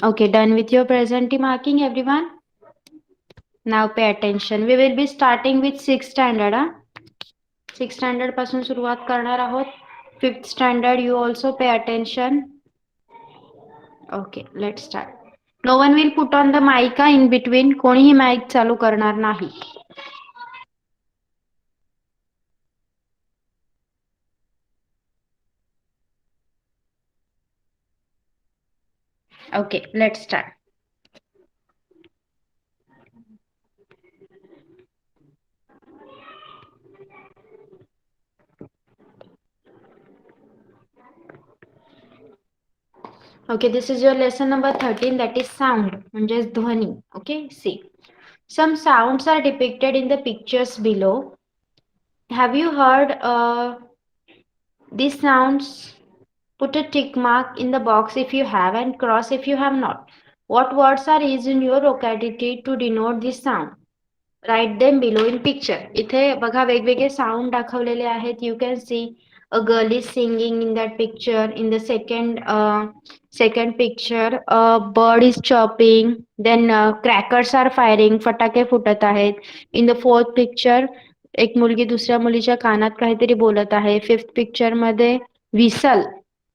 Okay, done with your present marking, everyone. Now pay attention. We will be starting with 6th standard. 6th standard पासून सुरुवात करणार आहोत. 5th standard, you also pay attention. Okay, let's start. No one will put on the mic in between. कोणीही mic चालू करणार नाही. Okay, let's start. Okay, this is your lesson number 13, that is sound, म्हणजेच ध्वनी. Okay, see. Some sounds are depicted in the pictures below. Have you heard these sounds? Put a tick mark in the box if you have and cross if you have not. What words are used in your vocabulary to denote this sound? Write them below in picture. इथे बघा वेगवेगळे sound दाखवलेले आहेत. You can see a girl is singing in that picture. In the second picture, a bird is chirping. Then crackers are firing. फटाके फुटत आहेत. In the fourth picture, एक मुलगी दुसऱ्या मुलीच्या कानात काहीतरी बोलत आहे. फिफ्थ पिक्चर मध्ये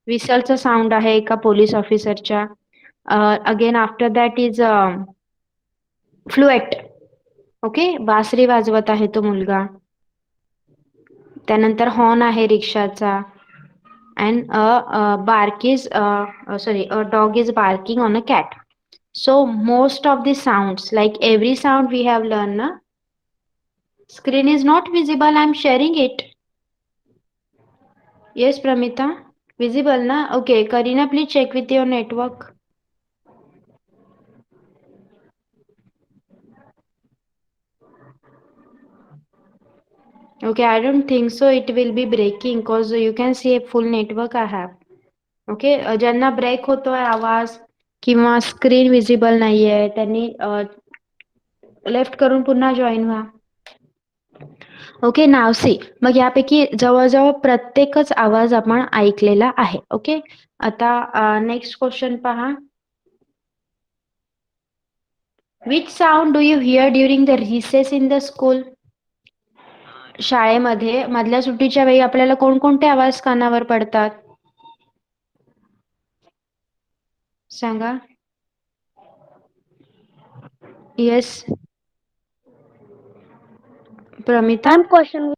विसलचा साऊंड आहे एका पोलीस ऑफिसरच्या. Again after that is flute. Okay, बासरी वाजवत आहे तो मुलगा. त्यानंतर हॉर्न आहे रिक्षाचा. And a dog is barking on a cat. So most of the sounds, like every sound we have learned, na? Screen is not visible, I'm sharing it. Yes, Pramita, visible na? Okay, Karina, please check with your network. Okay, I don't think so it will be breaking because you can see a full network I have. Okay, ज्यांना break होतोय आवाज किंवा screen visible नाहीये त्यांनी left करून पुन्हा join व्हा. Okay, नाव C. मग यापैकी जवळजवळ प्रत्येकच आवाज आपण ऐकलेला आहे. ओके, आता नेक्स्ट क्वेश्चन पहा. Which sound do you here during the recess in the school? शाळेमध्ये मधल्या सुट्टीच्या वेळी आपल्याला कोणकोणते आवाज कानावर पडतात सांगा. Yes Pramita. Question.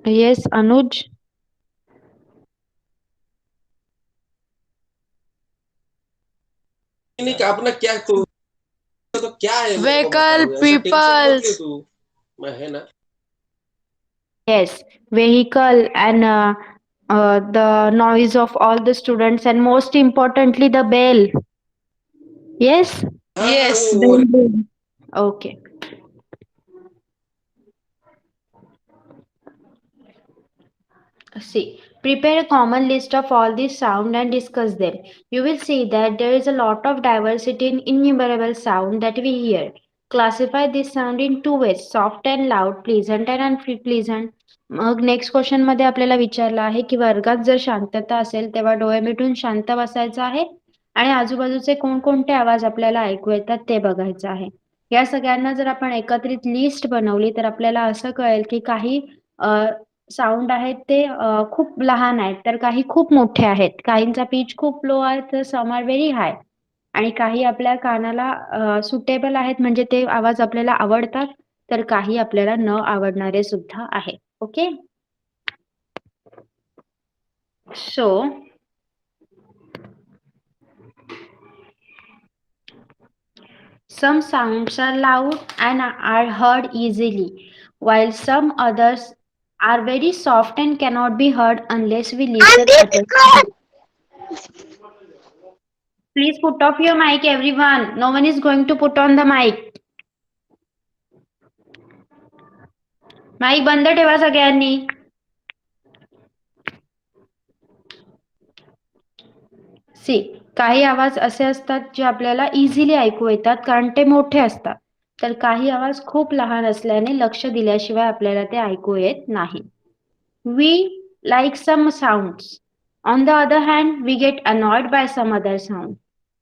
Yes Anuj. अपना क्या तो क्या है व्हीकल पीपल्स. मैं है ना. Yes, vehicle and the noise of all the students, and most importantly the bell. Yes. Yes. Bell. Okay. See, prepare a common list of all these sound and discuss them. You will see that there is a lot of diversity in innumerable sound that we hear. Classify this sound in two ways: soft and loud, pleasant and unpleasant. मग next question मध्ये आपल्याला विचारलं आहे की वर्गात जर शांतता असेल तेव्हा डोळे मिटून शांत बसायचं आहे आणि आजूबाजूचे कोणकोणते आवाज आपल्याला ऐकू येतात ते बघायचं आहे. या सगळ्यांना जर आपण एकत्रित लिस्ट बनवली तर आपल्याला असं कळेल की काही साऊंड आहेत ते खूप लहान आहेत तर काही खूप मोठे आहेत. काहींचा पिच खूप लो आहे तर सम आर व्हेरी हाय. आणि काही आपल्या कानाला सुटेबल आहेत म्हणजे ते आवाज आपल्याला आवडतात तर काही आपल्याला न आवडणारे सुद्धा आहे. Okay, so some sounds are loud and are heard easily, while some others are very soft and cannot be heard unless we listen attentively. Please put off your mic, everyone. No one is going to put on the mic. Mic बंद ठेवा सगळ्यांनी. C, काही आवाज असे असतात जे आपल्याला easily ऐकू येतात कारण ते मोठे असतात. तर काही आवाज खूप लहान असल्याने लक्ष दिल्याशिवाय आपल्याला ते ऐकू येत नाही. We like some sounds. On the other hand, we get annoyed by some other sound.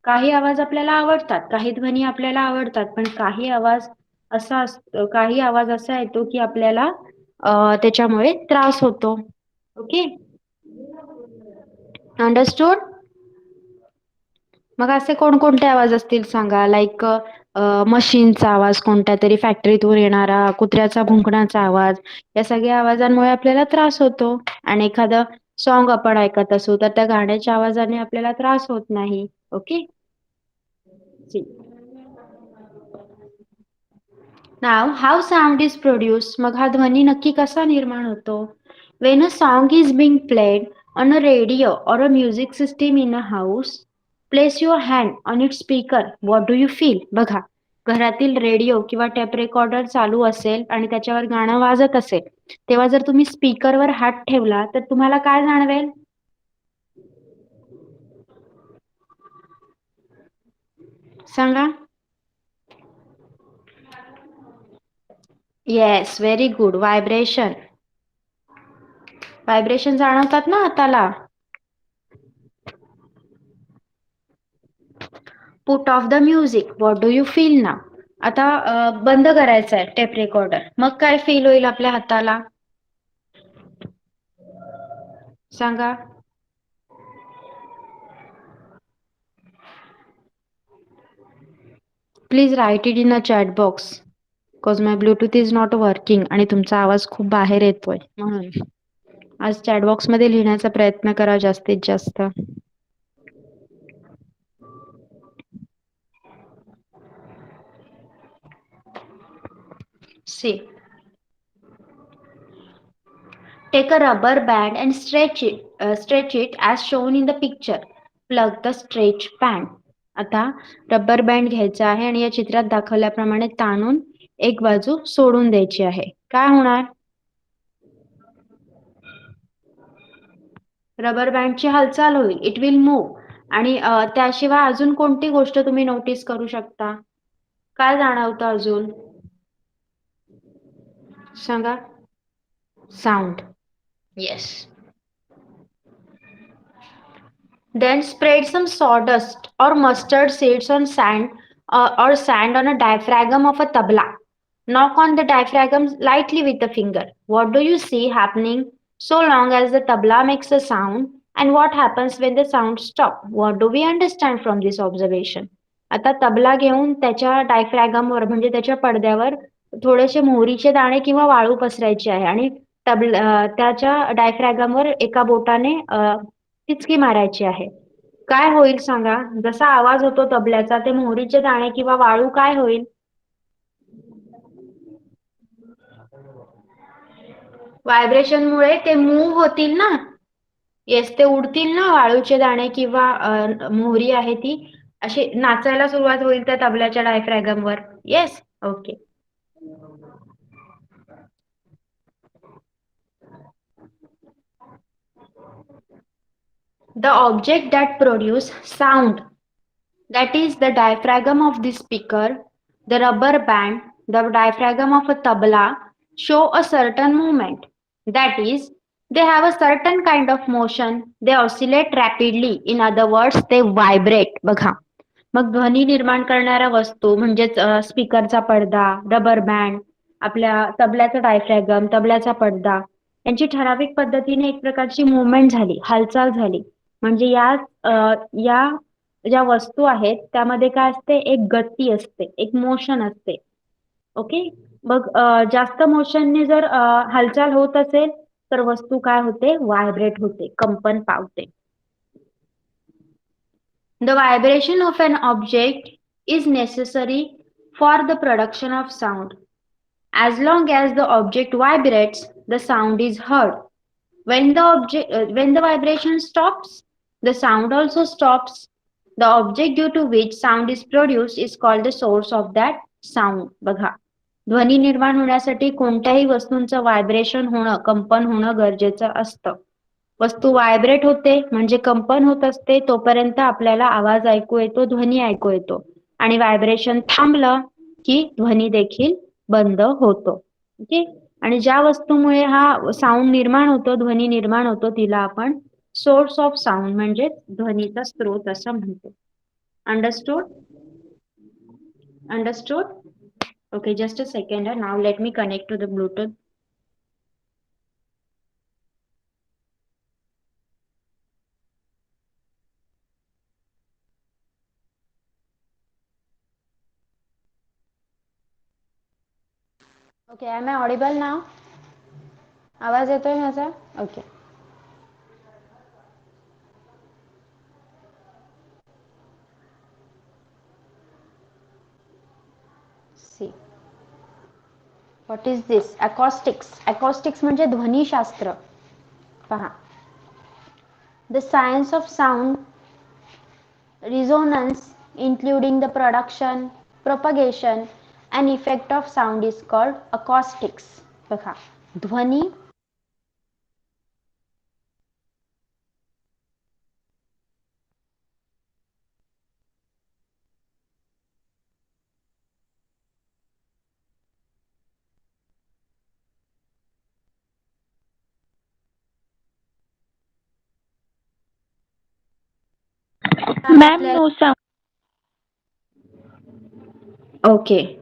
काही आवाज आपल्याला आवडतात, काही ध्वनी आपल्याला आवडतात, पण काही आवाज असा येतो की आपल्याला त्याच्यामुळे त्रास होतो. Okay, understood? मग असे कोणकोणते आवाज असतील सांगा? लाईक मशीनचा आवाज, कोणत्या तरी फॅक्टरीतून येणारा, कुत्र्याचा भुंकण्याचा आवाज, या सगळ्या आवाजांमुळे आपल्याला त्रास होतो. आणि एखादं सॉन्ग आपण ऐकत असू तर त्या गाण्याच्या आवाजाने आपल्याला त्रास होत नाही. Okay, now how sound is produce. मग हा ध्वनी नक्की कसा निर्माण होतो? When a song is being played on a radio or a music system in a house, place your hand on it speaker, what do you feel? बघा, घरातील radio किंवा टेप रेकॉर्डर चालू असेल आणि त्याच्यावर गाणं वाजत असेल, तेव्हा जर तुम्ही स्पीकरवर हात ठेवला तर तुम्हाला काय जाणवेल? सांगा. Yes, very good. Vibration. Vibration जाणवतात ना हाताला? Put off the music, what do you feel now? आता बंद करायचं आहे टेप रेकॉर्डर, मग काय फील होईल आपल्या हाताला? सांगा. Please write it in a chat box, because my Bluetooth is not working आणि तुमचा आवाज खूप बाहेर येतोय म्हणून. आज चॅट बॉक्स मध्ये लिहिण्याचा प्रयत्न करा जास्तीत जास्त. See, take a rubber band and stretch it as shown in the picture. Plug the stretch band. आता रबर बँड घ्यायचा आहे आणि या चित्रात दाखवल्याप्रमाणे ताणून एक बाजू सोडून द्यायची आहे. काय होणार? रबर बँडची हालचाल होईल, इट विल मूव्ह. आणि त्याशिवाय अजून कोणती गोष्ट तुम्ही नोटीस करू शकता? काय जाणवतं अजून? सांगा. Sound. Yes. Then spread some sawdust or mustard seeds on sand or sand on a diaphragm of a tabla. Knock on the diaphragm lightly with the finger. What do you see happening so long as the tabla makes a sound? And what happens when the sound stop? What do we understand from this observation? आता तबला घेऊन त्याच्या डायफ्रॅगमवर म्हणजे त्याच्या पडद्यावर थोडेसे मोहरीचे दाणे किंवा वाळू पसरायची आहे आणि त्याच्या डायफ्रॅगमवर एका बोटाने टिचकी मारायची आहे. काय होईल सांगा? जसा आवाज होतो तबल्याचा, ते मोहरीचे दाणे किंवा वाळू काय होईल? व्हायब्रेशनमुळे ते मूव्ह होतील ना. येस, ते उडतील ना. वाळूचे दाणे किंवा मोहरी आहे ती अशी नाचायला सुरुवात होईल त्या तबल्याच्या डायफ्रॅगमवर. Yes, okay. The object that produce sound, that is the diaphragm of the speaker, the rubber band, the diaphragm of a tabla, show a certain movement. That is, they have a certain kind of motion. They oscillate rapidly. In other words, they vibrate. बघा, मग ध्वनी निर्माण करणाऱ्या वस्तू म्हणजेच स्पीकरचा पडदा, rubber band, आपल्या तबल्याचा डायफ्रॅगम, तबल्याचा पडदा, यांची ठराविक पद्धतीने एक प्रकारची मुवमेंट झाली, हालचाल झाली. म्हणजे या ज्या वस्तू आहेत त्यामध्ये काय असते? एक गती असते, एक मोशन असते. ओके, मग जास्त मोशनने जर हालचाल होत असेल तर वस्तू काय होते? व्हायब्रेट होते, कंपन पावते. The vibration of an object is necessary for the production of sound. As long as the object vibrates, the sound is heard. When the vibration stops, the sound also stops. The object due to which sound is produced is called the source of that sound. बघा, ध्वनी निर्माण होण्यासाठी कोणत्याही वस्तूंचं vibration होणं, कंपन होणं गरजेचं असतं. वस्तू व्हायब्रेट होते म्हणजे कंपन होत असते, तोपर्यंत आपल्याला आवाज ऐकू येतो, ध्वनी ऐकू येतो. आणि व्हायब्रेशन थांबलं की ध्वनी देखील बंद होतो. ओके. आणि ज्या वस्तूमुळे हा साऊंड निर्माण होतो, ध्वनी निर्माण होतो, तिला आपण सोर्स ऑफ साऊंड म्हणजे ध्वनीचा स्रोत असं म्हणतो. Understood? Understood? Okay, just a second. Now let me connect to the Bluetooth. Okay, am I audible now? आवाज येतोय माझा? Okay. See. What is this? Acoustics. Acoustics म्हणजे ध्वनिशास्त्र. पहा. The science of sound resonance including the production, propagation and effect of sound is called acoustics. बघा. ध्वनी Ma'am, no sound. Okay.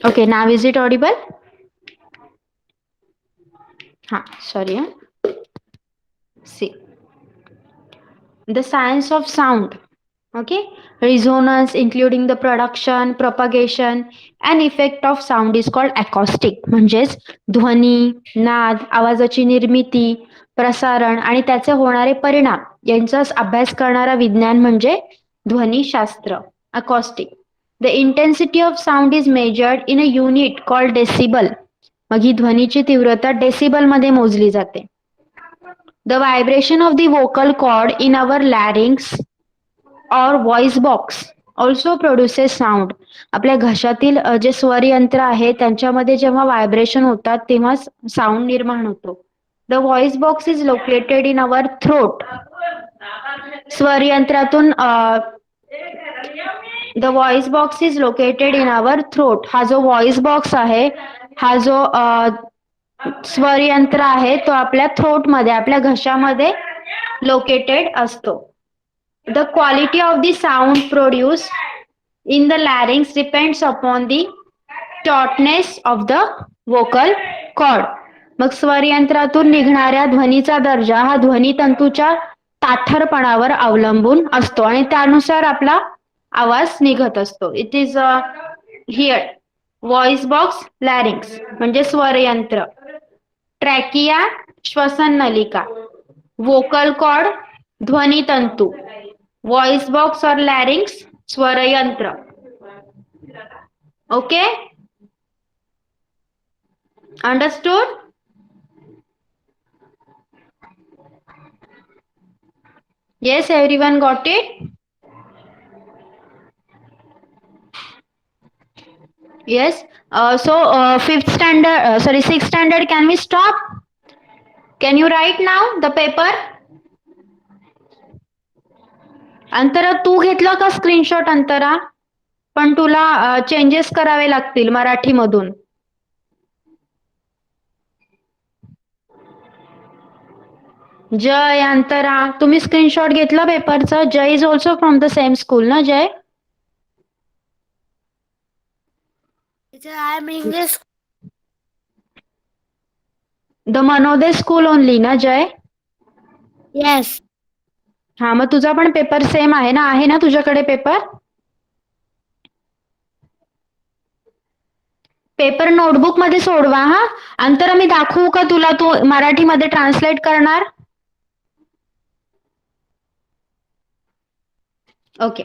Okay, now is it audible? Sorry. See. The science of sound. Okay. Resonance including the production, propagation and effect of sound is called acoustic. म्हणजेच ध्वनी, नाद, आवाजाची निर्मिती, प्रसारण आणि त्याचे होणारे परिणाम यांचा अभ्यास करणारा विज्ञान म्हणजे ध्वनिशास्त्र. Acoustic. The intensity of sound is measured in a unit called decibel. मग ही ध्वनीची तीव्रता डेसिबल मध्ये मोजली जाते. The vibration of the vocal cord in our larynx or voice box also produces sound. आपल्या घशातील जे स्वर यंत्र आहे त्यांच्यामध्ये जेव्हा व्हायब्रेशन होतात तेव्हा साऊंड निर्माण होतो. The voice box is located in our throat. स्वर यंत्रातून The voice box is located in our throat. हा जो voice box आहे, हा जो स्वर यंत्र आहे तो आपल्या थ्रोट मध्ये, आपल्या घशामध्ये लोकेटेड असतो. The quality of the sound produced in the larynx depends upon the tautness of the vocal cord. मग स्वर यंत्रातून निघणाऱ्या ध्वनीचा दर्जा हा ध्वनी तंतूच्या ताठरपणावर अवलंबून असतो आणि त्यानुसार आपला आवाज निघत असतो. It is here voice box, larynx म्हणजे स्वरयंत्र, ट्रॅकिया श्वसन नलिका, वोकल कॉर्ड ध्वनी तंतू, व्हॉइस बॉक्स और लॅरिंक्स स्वरयंत्र. Okay, understood? Yes, everyone got it? Yes. Fifth standard, sorry, sixth standard, can we stop? Can you write now the paper? अंतरा तू घेतलं का screenshot? अंतरा पण तुला चेंजेस करावे लागतील मराठीमधून. जय, अंतरा तुम्ही स्क्रीनशॉट घेतला पेपरचा? Jay is also from the same school ना Jay? I am English. The Manoday school only ना जय? Yes. हा, मग तुझा पण पेपर सेम आहे ना? आहे ना तुझ्याकडे पेपर? पेपर नोटबुक मध्ये सोडवा. हा, अंतरा मी दाखवू का तुला? तू मराठीमध्ये ट्रान्सलेट करणार? ओके.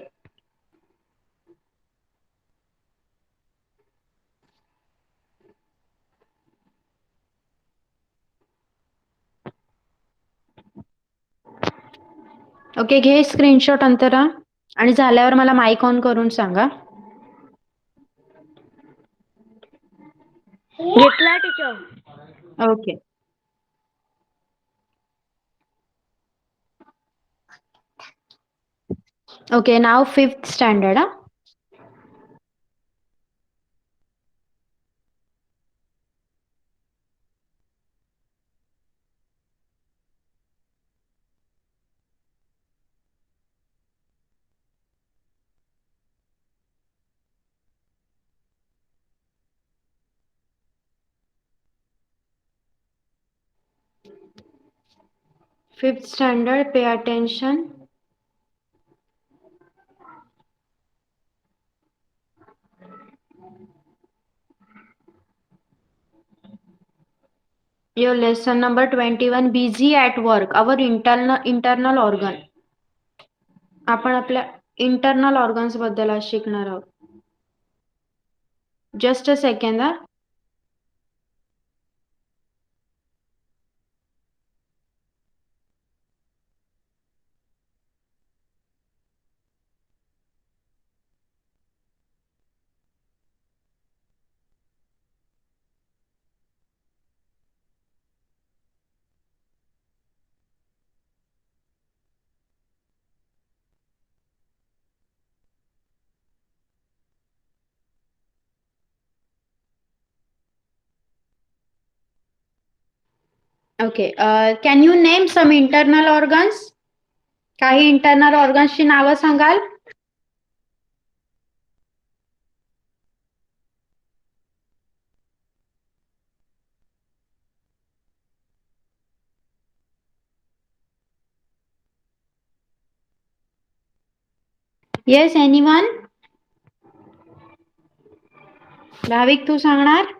ओके, घे स्क्रीनशॉट अंतरा आणि झाल्यावर मला माईक ऑन करून सांगा. घेतला teacher. Okay. Okay, now fifth standard. Huh? Fifth standard, pay attention. Your lesson number 21, busy at work, our internal organ. आपण आपल्या इंटरनल ऑर्गन्स बद्दल आज शिकणार आहोत. Just a second. Okay, can you name some internal organs? काही internal ऑर्गन्सची नावं सांगाल? Yes, anyone? भाविक, तू सांगणार?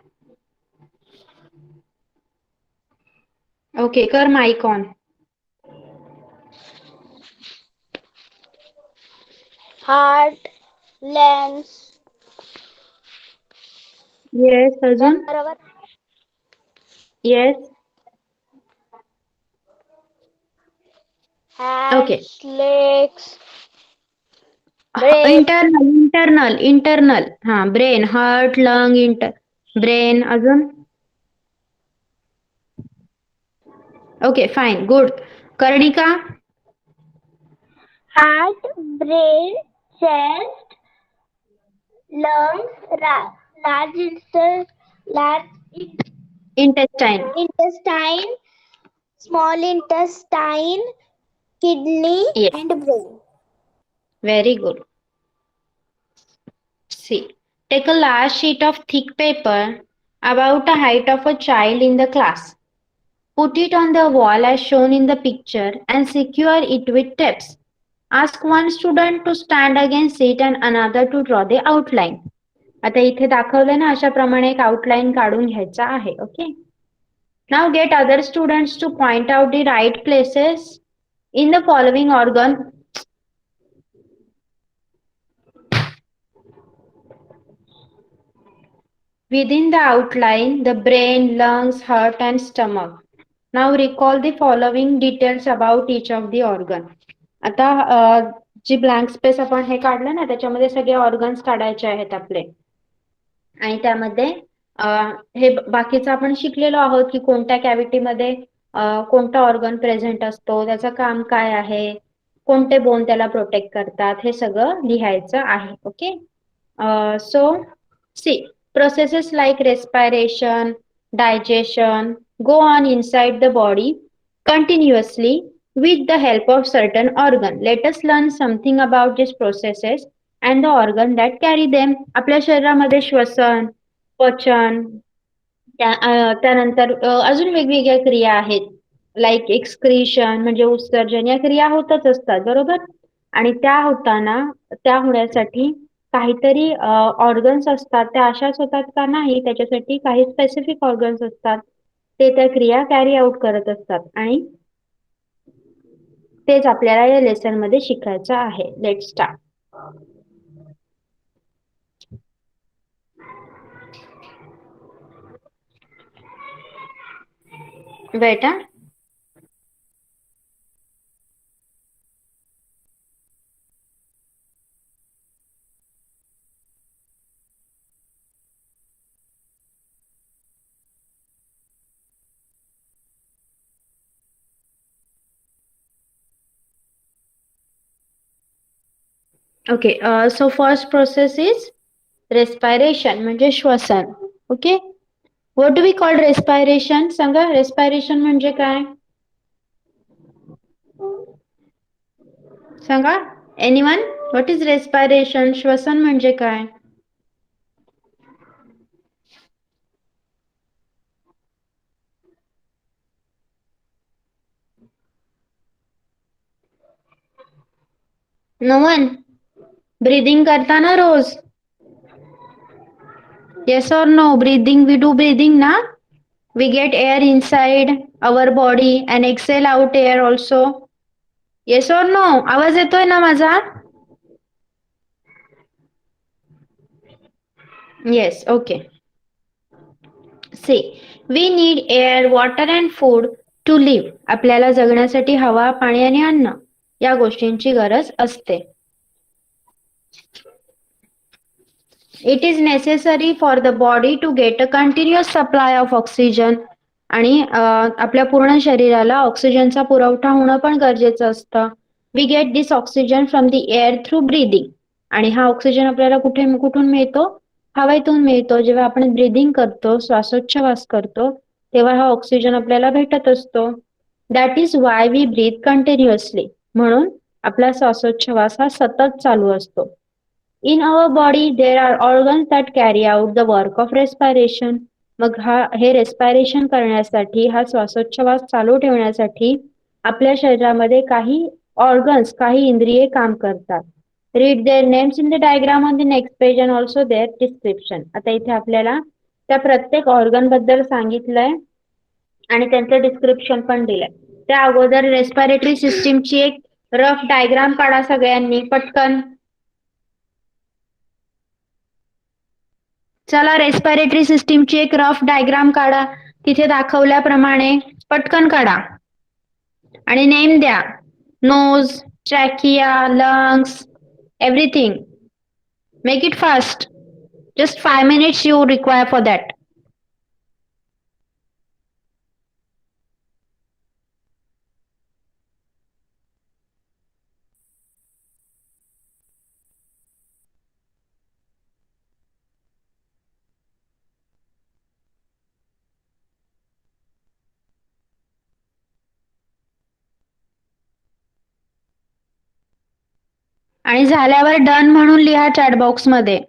ओके, कर mike on. Heart, lungs, yes, अजून? बरोबर. Yes. Hands, Okay. legs, brain, internal. हा, ब्रेन, हार्ट, लंग, ब्रेन. अजून? Okay, fine, good. Karnika? heart, brain, chest, lungs, large intestine. intestine, small intestine, kidney, Yes. and brain. Very good. See, take a large sheet of thick paper about the height of a child in the class. Put it on the wall as shown in the picture and secure it with tapes. Ask one student to stand against it and another to draw the outline. आता इथे दाखवलं ना, अशा प्रमाणे एक outline काढून घ्यायचा आहे. Okay. Now get other students to point out the right places in the following organ. Within the outline, the brain, lungs, heart and stomach. Now recall the following details about each of the organ. आता जी blank space आपण हे काढलं ना, त्याच्यामध्ये सगळे organs काढायचे आहेत आपले. आणि त्यामध्ये हे बाकीचं आपण शिकलेलो आहोत की कोणत्या कॅव्हिटीमध्ये कोणता ऑर्गन प्रेझेंट असतो, त्याचं काम काय आहे, कोणते बोन त्याला प्रोटेक्ट करतात, हे सगळं लिहायचं आहे. Okay. So see, processes like respiration, digestion go on inside the body continuously with the help of certain organ. Let us learn something about these processes and the organ that carry them. आपल्या शरीरामध्ये श्वसन, पचन, त्यानंतर अजून वेगवेगळ्या क्रिया आहेत. Like excretion म्हणजे उत्सर्जन, या क्रिया होतच असतात, बरोबर. आणि त्या होण्यासाठी काहीतरी ऑर्गन्स असतात. त्या अशाच होतात का? नाही, त्याच्यासाठी काही स्पेसिफिक ऑर्गन्स असतात, ते त्या क्रिया कॅरी आउट करत असतात. आणि तेच आपल्याला या लेसन मध्ये शिकायचं आहे. Let start. बेटा, Okay, so first process is respiration म्हणजे श्वसन. Okay, what do we call respiration? सांगा, respiration म्हणजे काय? सांगा, anyone? What is respiration? श्वसन म्हणजे काय? No one? Breathing करताना रोज? Yes or no? Breathing, we do breathing na? We get air inside our body and exhale out air also. Yes or no? आवाज येतोय ना माझा? Yes, okay. See, we need air, water and food to live. आपल्याला जगण्यासाठी हवा, पाणी आणि अन्न या गोष्टींची गरज असते. It is necessary for the body to get a continuous supply of oxygen आणि आपल्या पूर्ण शरीराला ऑक्सिजनचा पुरवठा होणं पण गरजेचं असतं. We get this oxygen from the air through breathing. आणि हा ऑक्सिजन आपल्याला कुठून मिळतो? हवेतून मिळतो. जेव्हा आपण ब्रीदिंग करतो, श्वासोच्छवास करतो, तेव्हा हा ऑक्सिजन आपल्याला भेटत असतो. That is why we breathe continuously. म्हणून आपला श्वासोच्छवास हा सतत चालू असतो. In our body, there are organs that carry out the work of respiration. मग हे respiration करण्यासाठी, हा श्वासोच्छवास चालू ठेवण्यासाठी आपल्या शरीरामध्ये काही organs, काही इंद्रिये काम करतात. Read their names in the diagram on the next page and also their description. आता इथे आपल्याला त्या प्रत्येक organ बद्दल सांगितलंय आणि त्यांचं डिस्क्रिप्शन पण दिलंय. त्या अगोदर रेस्पिरेटरी सिस्टीमची एक रफ डायग्राम काढा सगळ्यांनी पटकन. चला, रेस्पिरेटरी सिस्टीमची एक रफ डायग्राम काढा. तिथे दाखवल्याप्रमाणे पटकन काढा आणि नेम द्या. Nose, trachea, lungs, everything. Make it fast. Just 5 minutes you require for that. आणि झाल्यावर डन म्हणून लिहा चॅट बॉक्स मध्ये.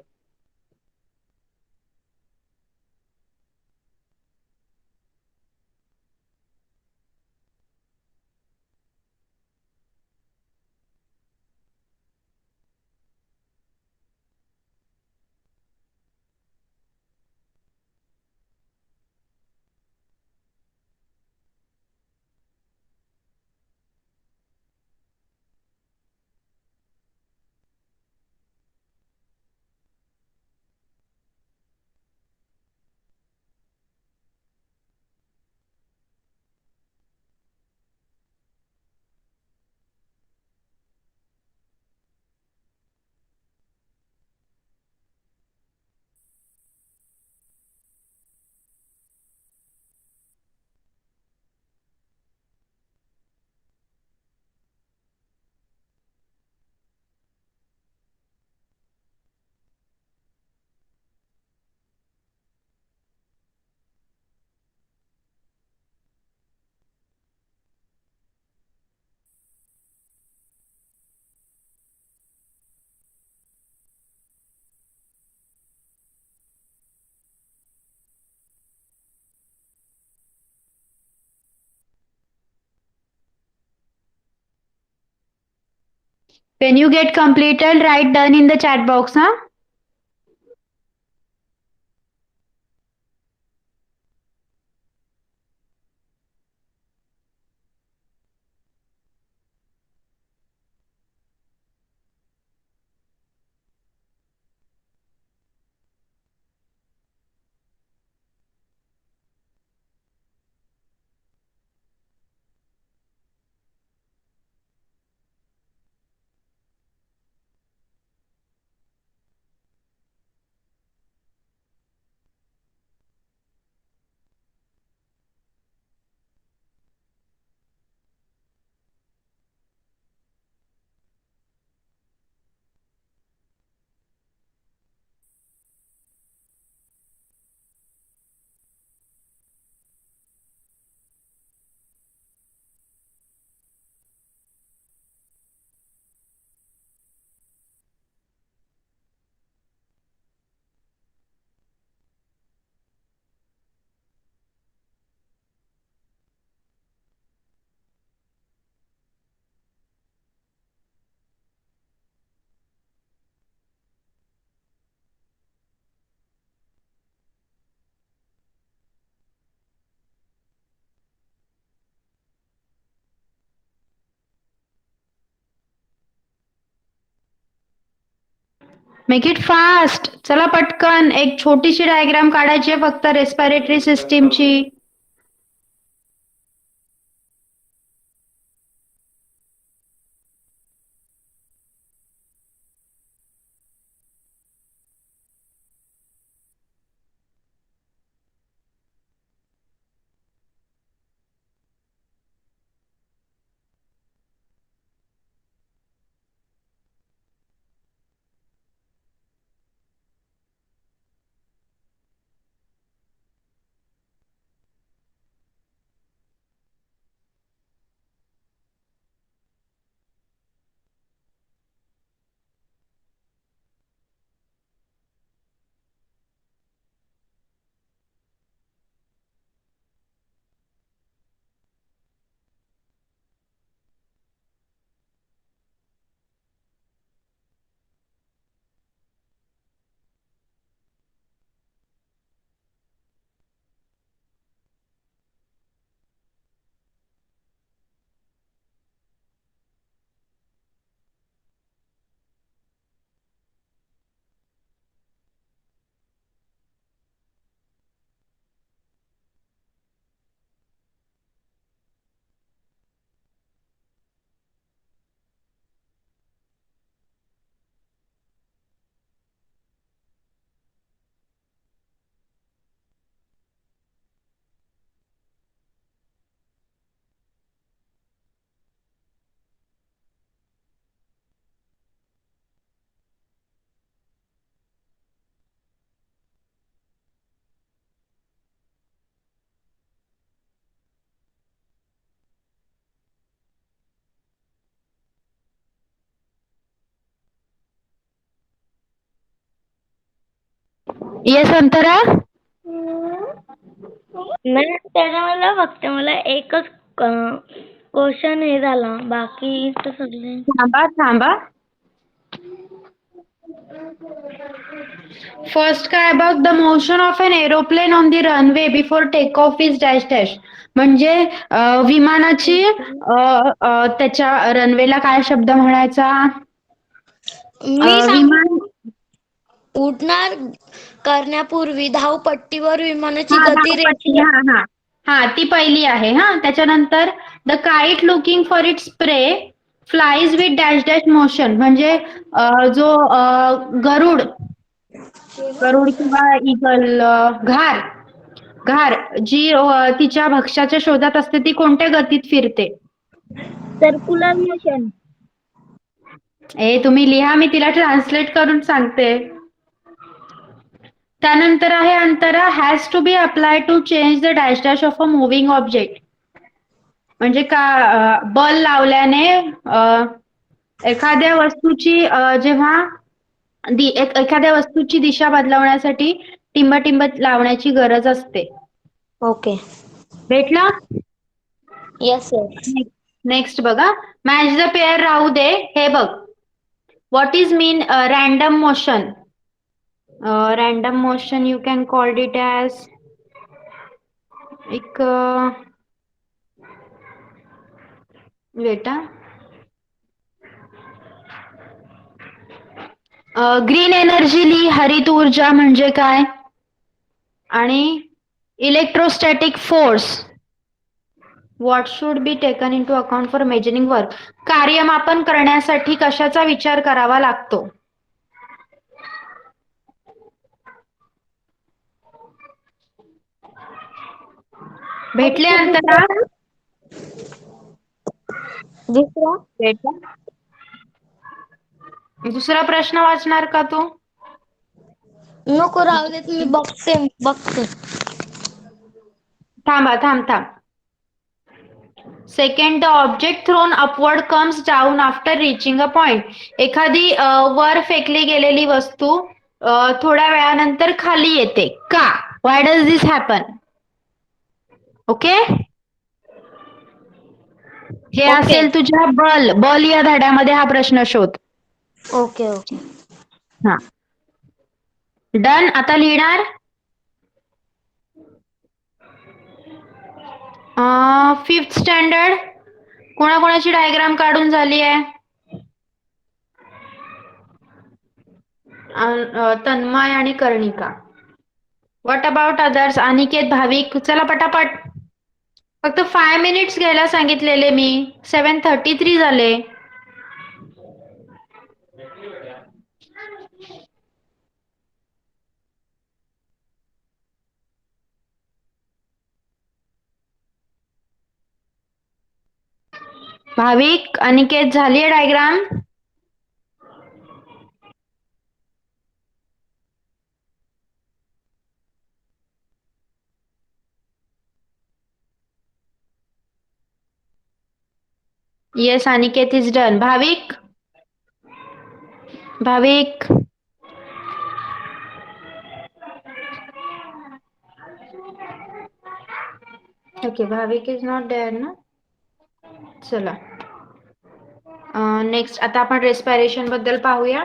When you get completed, write done in the chat box, huh? Make it fast. चला पटकन, एक छोटीशी डायग्राम काढायची आहे फक्त रेस्पिरेटरी सिस्टीमची. येस अंतरा. मॅम त्याच्यामध्ये फक्त मला एकच क्वेश्चन हे झाला, बाकी तर सगळे. थांबा थांबा. फर्स्ट काय बघ, the motion of an aeroplane on the runway before take off is dash dash. म्हणजे विमानाची त्याच्या रनवेला काय शब्द म्हणायचा? मी विमान. उडणार करण्यापूर्वी धावपट्टीवर विमानाची हा, गती धावपट्टी. रेषीय. हा हा हा, ती पहिली आहे. हा, त्याच्यानंतर the kite looking for its prey flies with dash dash motion. म्हणजे जो गरुड किंवा इगल, घार घार जी तिच्या भक्ष्याच्या शोधात असते ती कोणत्या गतीत फिरते? Circular motion. तुम्ही लिहा, मी तिला ट्रान्सलेट करून सांगते. त्यानंतर आहे Antara, has to be apply to change the dash dash of a moving object. म्हणजे का बल लावल्याने एखाद्या वस्तूची जेव्हा एखाद्या वस्तूची दिशा बदलवण्यासाठी टिंब टिंब लावण्याची गरज असते. ओके. भेटला? Yes yes. नेक्स्ट बघा, मॅच द पेअर राहू दे. हे बघ, what is mean random motion? Random motion you can called it as एक बेटा ग्रीन एनर्जी ली, हरित ऊर्जा म्हणजे काय? आणि electrostatic force, what should be taken into account for measuring work. कार्यमापन करण्यासाठी कशाचा विचार करावा लागतो? भेटले अंतरा? दुसरा. भेटला. दुसरा प्रश्न वाचणार का तू? नको, राहू देत, मी बघते. थांब. Second, the object throne upward comes down after reaching a point. एखादी वर फेकली गेलेली वस्तू थोड्या वेळानंतर खाली येते का? व्हाय डज दिस हॅपन? ओके, हे असेल तुझ्या बल या धड्यामध्ये हा प्रश्न शोध. ओके. हा, डन. आता लिहिणार फिफ्थ स्टँडर्ड. कोणाकोणाची डायग्राम काढून झाली आहे? तन्मय आणि Karnika. What about others? Aniket, Bhavik, चला पटापट. फक्त 5 मिनिट्स घ्यायला सांगितलेले मी. 7:33 झाले. भाविक, अनिकेत, झालीये diagram? Yes, Aniket is done. भाविक, भाविक, ओके, भाविक इज नॉट देअर ना. चला, नेक्स्ट आता आपण रेस्पिरेशन बद्दल पाहूया.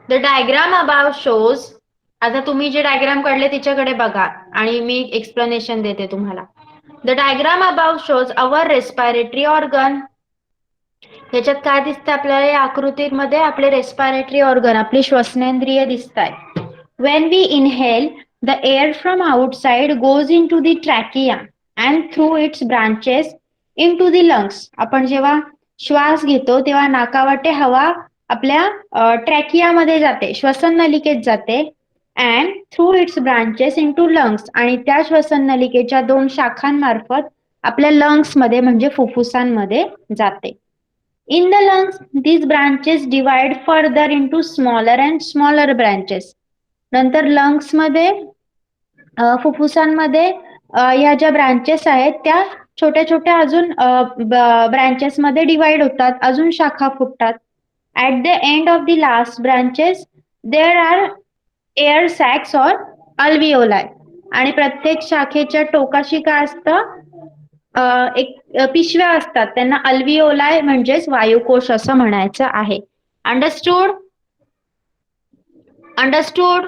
The diagram above shows. आता तुम्ही जे डायग्राम काढले तिच्याकडे बघा आणि मी एक्सप्लेनेशन देते तुम्हाला. The diagram above shows our respiratory organ. ह्याच्यात काय दिसतं आपल्याला? या आकृतीमध्ये आपले रेस्पिरेटरी ऑर्गन, आपली श्वसनेंद्रिय दिसत आहे. When we inhale, the air from outside goes into the trachea and through its branches into the lungs. आपण जेव्हा श्वास घेतो तेव्हा नाकावाटे हवा आपल्या ट्रॅकियामध्ये जाते, श्वसन नलिकेत जाते. And through its branches into lungs, आणि त्या श्वसन नलिकेच्या 2 शाखांमार्फत आपल्या लंग्स मध्ये म्हणजे फुफ्फुसांमध्ये जाते. In the lungs, these branches divide further into smaller and smaller branches. नंतर लंग्स मध्ये, फुफ्फुसांमध्ये या ज्या ब्रांचेस आहेत त्या छोट्या छोट्या अजून ब्रांचेस मध्ये डिवाइड होतात, अजून शाखा फुटतात. At the end of the last branches, there are air sacs or alveoli. आणि प्रत्येक शाखेच्या टोकाशी काय असतं? एक पिशव्या असतात, त्यांना अल्विओलाय म्हणजेच वायुकोश असं म्हणायचं आहे. Understood? Understood?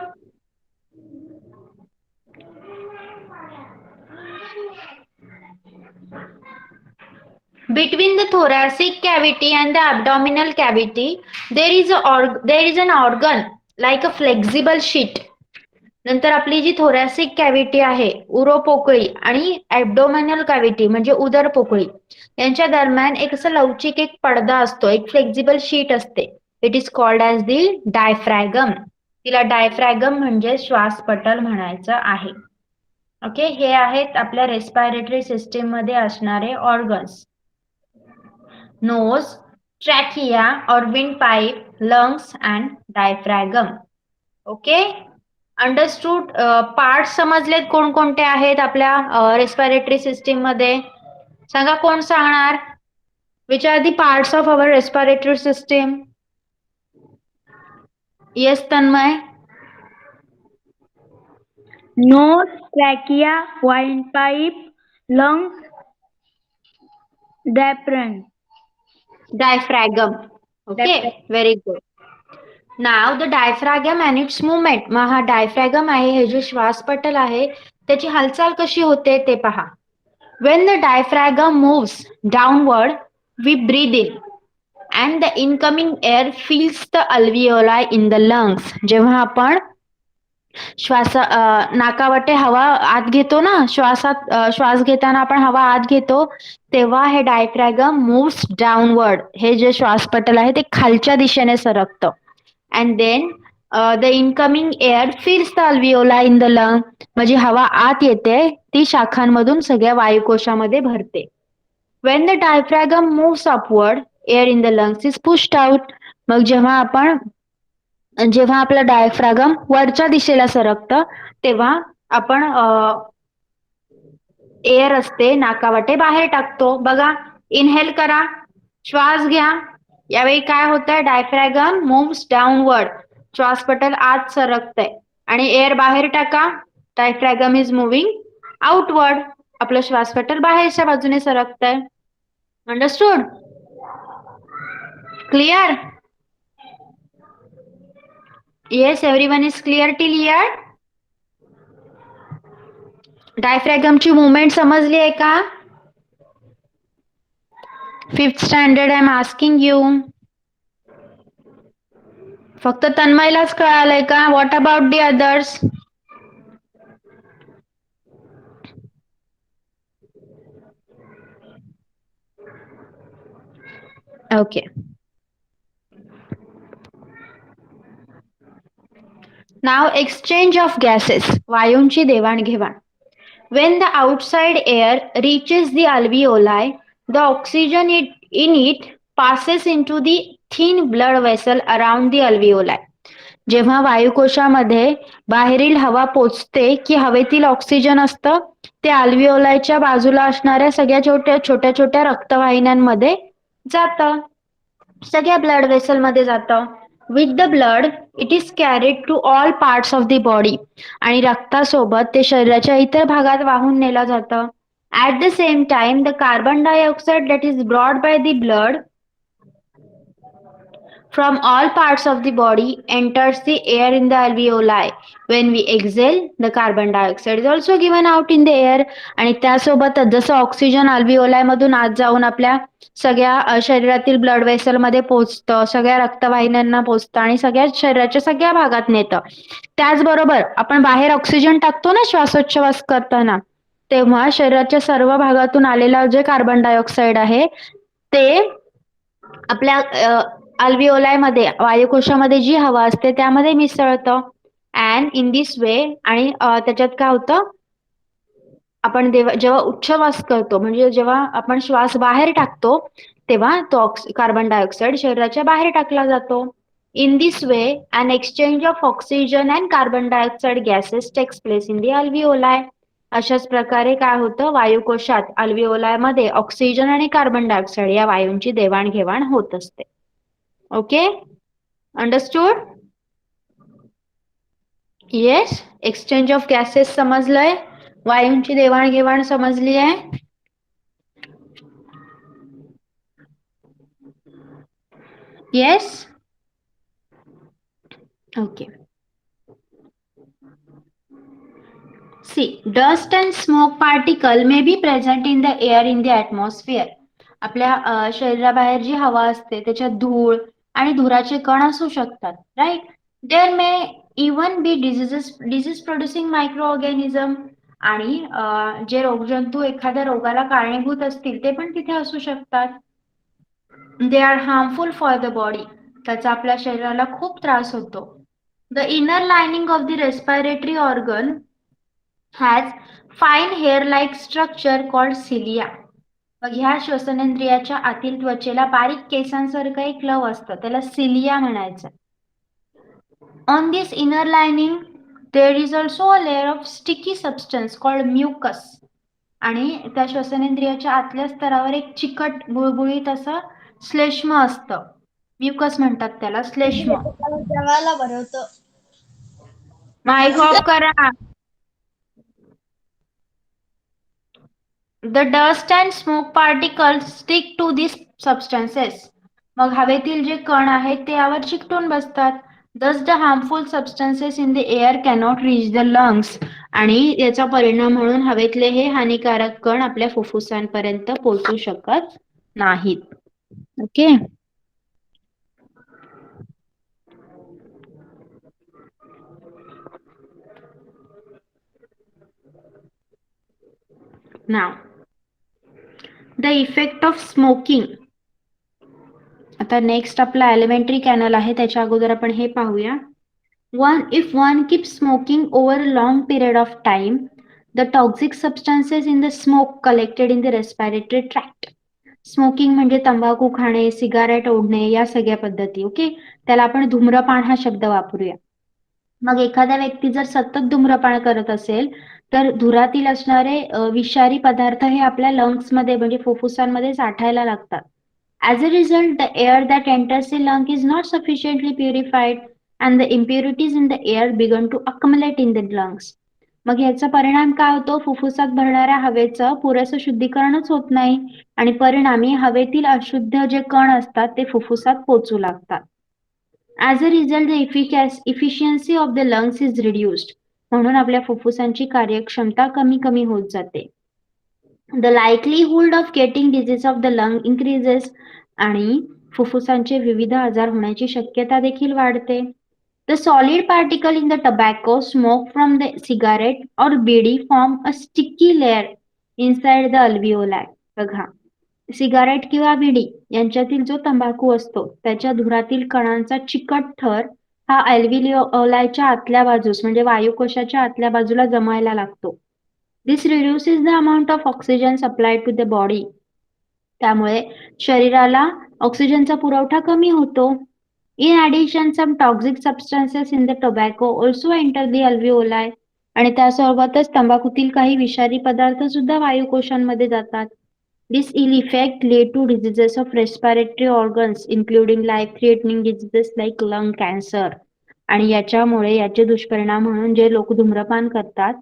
Between the thoracic cavity and the abdominal cavity, there is an organ like a flexible sheet. नंतर आपली जी थोरॅसिक कॅव्हिटी आहे, उरोपोकळी, आणि ऍब्डोमिनल कॅव्हिटी म्हणजे उदर पोकळी, यांच्या दरम्यान एक असं लवचिक एक पडदा असतो, एक फ्लेक्झिबल शीट असते. It is called as the diaphragm. तिला डायफ्रॅगम म्हणजे श्वासपटल म्हणायचं आहे. ओके, हे आहेत आपल्या रेस्पिरेटरी सिस्टीम मध्ये असणारे organs. Nose, trachea or windpipe, lungs and diaphragm. Okay, understood? Parts समजलेत कोणकोणते आहेत आपल्या रेस्पिरेटरी सिस्टीम मध्ये? सांगा, कोण सांगणार? Which are the parts of our respiratory system? Yes, Tanmay. Nose, trachea, windpipe, lungs, diaphragm. Okay, very good. Now the diaphragm and its movement. मग हा डायफ्रॅगम आहे, हे जे श्वासपटल आहे त्याची हालचाल कशी होते ते पहा. When the diaphragm moves downward, we breathe in and the incoming air fills the alveoli in the lungs. जेव्हा आपण नाकावाटे हवा आत घेतो ना, श्वास घेताना आपण हवा आत घेतो तेव्हा हे डायफ्रॅगम मूव्स डाऊनवर्ड. हे जे श्वासपटल आहे ते खालच्या दिशेने सरकतं. And then the incoming air fills the alveoli in the lung. म्हणजे हवा आत येते, ती शाखांमधून सगळ्या वायुकोशामध्ये भरते. When the diaphragm moves upward, air in the lungs is pushed out. मग जेव्हा आपलं डायफ्रॅगम वरच्या दिशेला सरकतं तेव्हा आपण एअर असते नाकावाटे बाहेर टाकतो. बघा, इनहेल करा, श्वास घ्या. यावेळी काय होतंय? डायफ्रॅगम मूव्स डाऊनवर्ड, श्वासपटल आत सरकतंय, आणि एअर बाहेर टाका, डायफ्रॅगम इज मुव्हिंग आउटवर्ड, आपलं श्वासपटल बाहेरच्या बाजूने सरकतंय. Understood? Clear? Yes, everyone is clear till here? डायफ्रॅगमची मुवमेंट समजली आहे का? 5th standard I am asking you. फक्त तन्मयलाच कळालंय का? What about the others? Okay. Now exchange of gases, वायूंची देवाणघेवाण. When the outside air reaches the alveoli, the oxygen in it passes into the thin blood vessel around the alveoli. जेव्हा वायुकोशामध्ये बाहेरील हवा पोचते की हवेतील ऑक्सिजन असतं ते अल्व्हिओलायच्या बाजूला असणाऱ्या सगळ्या छोट्या छोट्या रक्तवाहिन्यांमध्ये जातं, सगळ्या ब्लड वेसल मध्ये जातं. With the blood it is carried to all parts of the body. आणि रक्तासोबत ते शरीराच्या इतर भागात वाहून नेलं जातं. At the same time the carbon dioxide that is brought by the blood from all parts of the body enters the air in the alveoli. When we exhale, the carbon dioxide is also given out in the air. आणि त्यासोबतच जसं oxygen अल्व्हिओलाई मधून आत जाऊन आपल्या सगळ्या शरीरातील blood vessel मध्ये पोहोचतं, सगळ्या रक्तवाहिन्यांना पोहोचतं आणि सगळ्या शरीराच्या सगळ्या भागात नेतं. त्याचबरोबर आपण बाहेर ऑक्सिजन टाकतो ना श्वासोच्छवास करताना, तेव्हा शरीराच्या सर्व भागातून आलेला जे कार्बन डायऑक्साईड आहे ते आपल्या अल्व्हिओलाई मध्ये वायुकोशामध्ये जी हवा असते त्यामध्ये मिसळतं. अँड इन दिस वे, आणि त्याच्यात काय होतं, आपण जेव्हा उच्छवास करतो म्हणजे जेव्हा आपण श्वास बाहेर टाकतो तेव्हा तो कार्बन डायऑक्साईड शरीराच्या बाहेर टाकला जातो. In this way an exchange of oxygen and carbon dioxide gases takes place in the alveoli. अशाच प्रकारे काय होतं, वायुकोशात अल्व्हिओलाई मध्ये ऑक्सिजन आणि कार्बन डायऑक्साईड या वायूंची देवाणघेवाण होत असते. Okay, understood? Yes, exchange of gases समजलंय, वायूंची देवाणघेवाण समजली आहे. Yes, okay. See, dust and smoke particle may be present in the air in the atmosphere. आपल्या शरीराबाहेर जी हवा असते त्याच्यात धूळ आणि धुराचे कण असू शकतात, right? There may even be disease producing microorganism. आणि जे रोगजंतू एखाद्या रोगाला कारणीभूत असतील ते पण तिथे असू शकतात. They are harmful for the body. त्याचा आपल्या शरीराला खूप त्रास होतो. The inner lining of the respiratory organ has fine hair-like structure called cilia. मग ह्या श्वसनेंद्रियाच्या आतील त्वचेला बारीक केसांसारखं एक लव असतं, त्याला सिलिया म्हणायचं. On this inner lining there is also a layer of sticky substance called mucus. आणि त्या श्वसनेंद्रियाच्या आतल्या स्तरावर एक चिकट गुळगुळीत असं श्लेष्म असतं, म्युकस म्हणतात त्याला, श्लेष्म. माईक ऑफ करा. The dust and smoke particles stick to these substances. मग हवेतील जे कण आहेत ते यावर चिकटून बसतात. Thus the harmful substances in the air cannot reach the lungs. आणि याचा परिणाम म्हणून हवेतले हे हानिकारक कण आपल्या फुफ्फुसांपर्यंत पोहोचू शकत नाहीत. Okay. Now the effect of smoking. आता नेक्स्ट आपला एलिमेंटरी कॅनल आहे, त्याच्या अगोदर आपण हे पाहूया. If one keeps smoking over a long period of time, the toxic substances in the smoke collected in the respiratory tract. Smoking म्हणजे तंबाखू खाणे, सिगारेट ओढणे या सगळ्या पद्धती. ओके, त्याला आपण धूम्रपान हा शब्द वापरूया. मग एखाद्या व्यक्ती जर सतत धूम्रपान करत असेल तर धुरातील असणारे विषारी पदार्थ हे आपल्या लंग्स मध्ये म्हणजे फुफ्फुसांमध्ये साठायला लागतात. As a result, the air that enters the lung is not sufficiently purified and the impurities in the air begin to accumulate in the lungs. मग याचा परिणाम काय होतो, फुफ्फुसात भरणाऱ्या हवेचं पुरेसं शुद्धीकरणच होत नाही आणि परिणामी हवेतील अशुद्ध जे कण असतात ते फुफ्फुसात पोचू लागतात. As a result, the efficiency of the lungs is reduced. म्हणून आपल्या फुफ्फुसांची कार्यक्षमता कमी होत जाते. The likelihood of getting disease of the lung increases आणि फुफ्फुसांचे विविध आजार होण्याची शक्यता देखील वाढते. The solid particle in the tobacco smoke from the cigarette or bidi form a sticky layer inside the alveoli. बघा, सिगारेट किंवा बिडी यांच्यातील जो तंबाखू असतो त्याच्या धुरातील कणांचा चिकट थर हा अल्व्हिओलायच्या आतल्या बाजूस म्हणजे वायुकोशाच्या आतल्या बाजूला जमायला लागतो. This reduces the amount of oxygen supply to the body. त्यामुळे शरीराला ऑक्सिजनचा पुरवठा कमी होतो. In addition, some toxic substances in the tobacco also enter the alveoli आणि त्यासोबतच तंबाखूतील काही विषारी पदार्थ सुद्धा वायुकोशांमध्ये जातात. This ill effect lead to diseases of respiratory organs including life-threatening diseases like lung cancer. आणि याच्यामुळे याचे दुष्परिणाम म्हणून जे लोक धूम्रपान करतात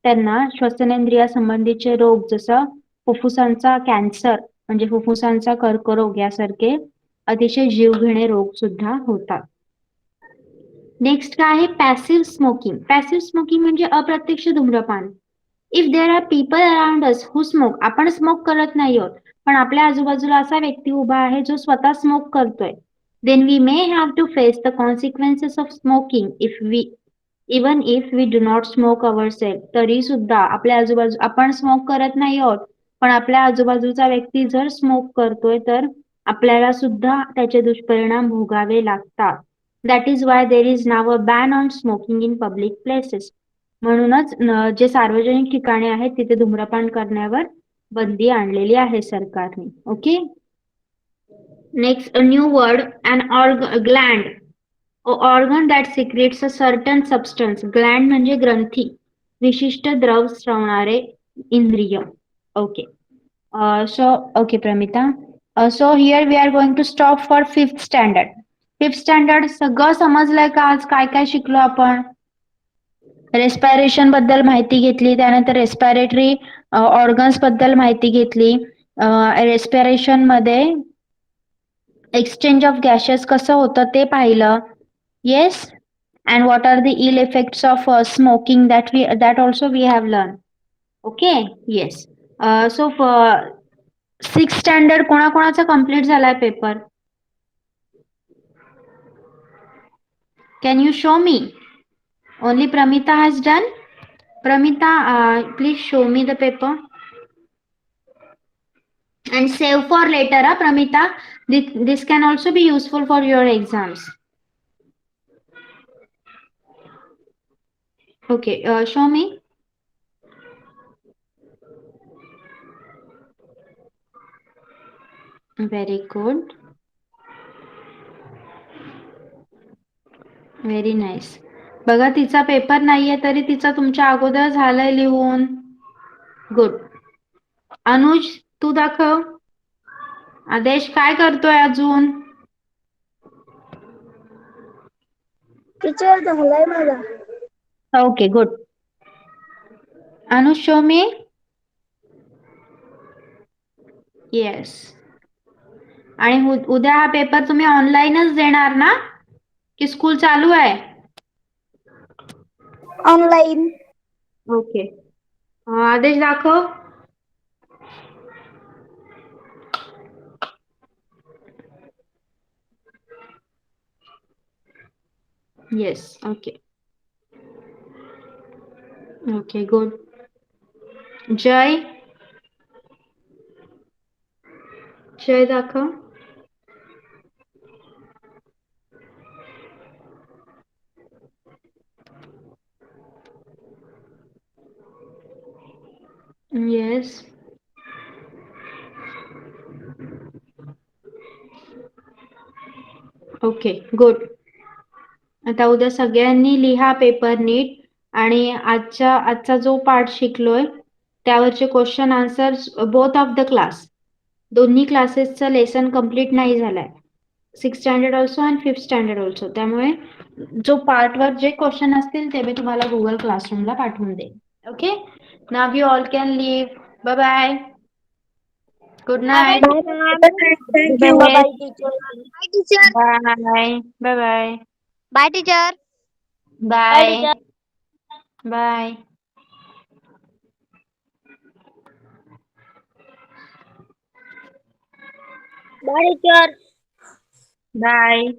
त्यांना श्वसनेंद्रिया संबंधीचे रोग जसं फुफ्फुसांचा कॅन्सर म्हणजे फुफ्फुसांचा कर्करोग यासारखे अतिशय जीवघेणे रोग सुद्धा होतात. नेक्स्ट काय आहे पॅसिव्ह स्मोकिंग. पॅसिव्ह स्मोकिंग म्हणजे अप्रत्यक्ष धूम्रपान. If there are people around us who smoke, आपण स्मोक करत नाही आहोत पण आपल्या आजूबाजूला असा व्यक्ती उभा आहे जो स्वतः स्मोक करतोय, then we may have to face the consequences of smoking even if we do not smoke ourselves. तरी सुद्धा आपल्या आजूबाजू आपण स्मोक करत नाही आहोत पण आपल्या आजूबाजूचा व्यक्ती जर स्मोक करतोय तर आपल्याला सुद्धा त्याचे दुष्परिणाम भोगावे लागतात. That is Y there is now a ban on smoking in public places. म्हणूनच जे सार्वजनिक ठिकाणे आहेत तिथे धूम्रपान करण्यावर बंदी आणलेली आहे सरकारने. Okay. Next a new word an gland. Organ that secretes a certain substance. Gland म्हणजे ग्रंथी, विशिष्ट द्रव स्रवणारे इंद्रिय. Okay. So okay Pramita. So here we are going to stop for 5th standard. 5th standard सगळं समजलंय का? आज काय काय शिकलो आपण? रेस्पायरेशन बद्दल माहिती घेतली, त्यानंतर रेस्पिरेटरी ऑर्गन्स बद्दल माहिती घेतली. रेस्पिरेशन मध्ये एक्सचेंज ऑफ गॅसेस कसं होतं ते पाहिलं. Yes. And what are the ill effects of smoking that also we have learn. Okay. Yes. So 6th standard कोणाकोणाचा कम्प्लीट झालाय पेपर? Can you show me? Only Pramita has done. Pramita, please show me the paper and save for later, Pramita. This can also be useful for your exams. Okay, show me. Very good. Very nice. बघा तिचा paper नाहीये तरी तिचा तुमच्या अगोदर झालंय लिहून. Good. Anuj तू दाखव. आदेश काय करतोय अजून? टीचर झालाय माझा. Okay good. अनुज शो मी. येस. आणि उद्या हा पेपर तुम्ही ऑनलाईनच देणार ना की स्कूल चालू आहे? ऑनलाईन. ओके. आदेश दाखव. Yes. Okay. Okay good. Jay. Jay दाखव. येस. Okay good. आता उद्या सगळ्यांनी लिहा पेपर नीट आणि आजचा जो पाठ शिकलोय त्यावरचे question answer both of the class, दोन्ही क्लासेसचं लेसन कंप्लीट नाही झालाय. 6th स्टँडर्ड ऑल्सो आणि 5th स्टँडर्ड ऑल्सो. त्यामुळे जो पार्टवर जे क्वेश्चन असतील ते मी तुम्हाला गुगल क्लासरूमला पाठवून देईन. Okay. Now you all can leave. Bye bye. Good night. Thank you. Bye teacher. Bye teacher. Bye. Bye bye. Bye teacher. Bye. Bye. Bye teacher. Bye.